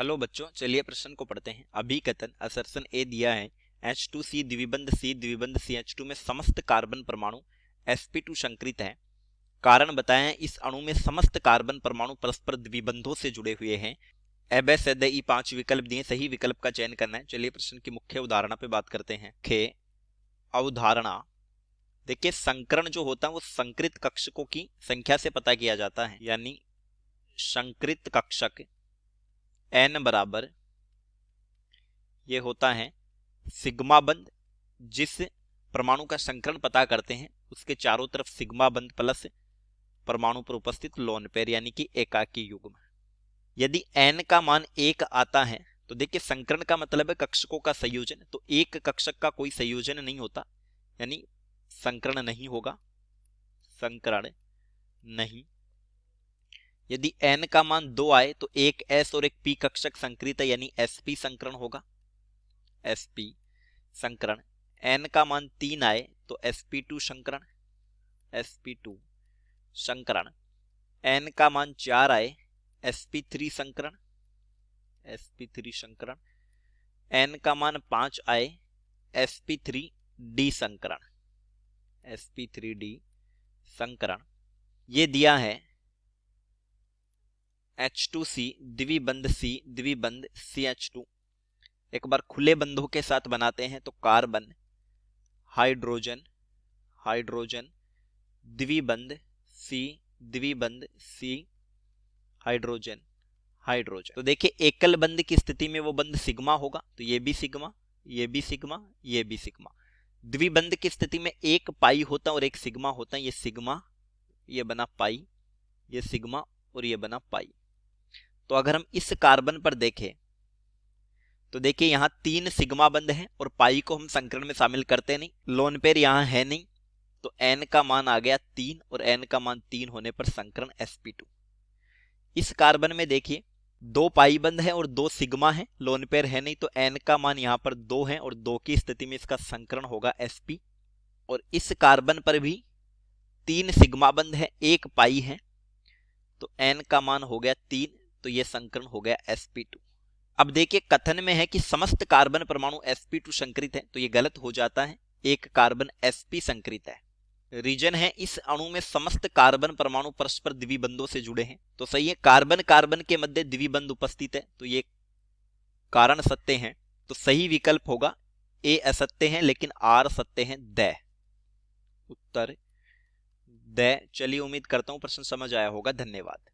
Hello बच्चों, चलिए प्रश्न को पढ़ते हैं। अभिकथन असर्शन ए दिया है H2C द्विबंध CH2 में समस्त कार्बन परमाणु sp2 संकृत है। कारण बताएं, इस अणु में समस्त कार्बन परमाणु परस्पर द्विबंधों से जुड़े हुए हैं। अब सदैई 5 विकल्प दिए, सही विकल्प का चयन करना है। चलिए प्रश्न की मुख्य उदाहरणा पे बात करते हैं। खे अवधारणा, देखिए संकरण जो होता है वो संकृत कक्षकों की संख्या से पता किया जाता है, यानी संकृत कक्षक n बराबर ये होता है सिग्मा बंध। जिस परमाणु का संकरण पता करते हैं उसके चारों तरफ सिग्मा बंध प्लस परमाणु पर उपस्थित लोन पेयर यानी कि एकाकी युग्म। यदि n का मान 1 आता है तो देखिए संकरण का मतलब है कक्षकों का संयोजन, तो एक कक्षक का कोई संयोजन नहीं होता, यानी संकरण नहीं होगा, संकरण नहीं। यदि n का मान 2 आए तो एक s और एक p कक्षक संकृत है, यानी sp संकरण होगा, sp संकरण। n का मान 3 आए तो sp2 संकरण, sp2 संकरण। n का मान 4 आए sp3 संकरण, sp3 संकरण। n का मान 5 आए sp3d संकरण, sp3d संकरण। ये दिया है H2C द्विबंध C द्विबंध CH2। एक बार खुले बंधों के साथ बनाते हैं तो कार्बन हाइड्रोजन हाइड्रोजन द्विबंध C द्विबंध C हाइड्रोजन हाइड्रोजन। तो देखिए एकल बंध की स्थिति में वो बंध सिग्मा होगा, तो ये भी सिग्मा, ये भी सिग्मा, ये भी सिग्मा। द्विबंध की स्थिति में एक पाई होता है और एक सिग्मा होता है, ये सिग्मा, ये बना पाई, ये सिग्मा और ये बना पाई। तो अगर हम इस कार्बन पर देखें तो देखिए यहां 3 सिग्मा बंध हैं और पाई को हम संकरण में शामिल करते नहीं, लोन पेयर यहां है नहीं, तो n का मान आ गया 3 और n का मान 3 होने पर संकरण sp2। इस कार्बन में देखिए 2 पाई बंध है और 2 सिग्मा है, लोन पेयर है नहीं, तो n का मान यहां पर 2 है और 2 की स्थिति में इसका संकरण होगा sp। और इस कार्बन पर भी 3 सिग्मा बंध है, 1 पाई है, तो n का मान हो गया 3, तो यह संकरण हो गया sp2। अब देखिए कथन में है कि समस्त कार्बन परमाणु sp2 संकृत है, तो यह गलत हो जाता है, एक कार्बन sp संकृत है। रीजन है इस अणु में समस्त कार्बन परमाणु परस्पर द्विबंधों से जुड़े हैं, तो सही है कार्बन कार्बन के मध्य द्विबंध उपस्थित है, तो ये कारण सत्य है, तो सही विकल्प होगा ए असत्य है लेकिन आर सत्य है, द उत्तर द। चलिए उम्मीद करता हूं प्रश्न समझ आया होगा। धन्यवाद।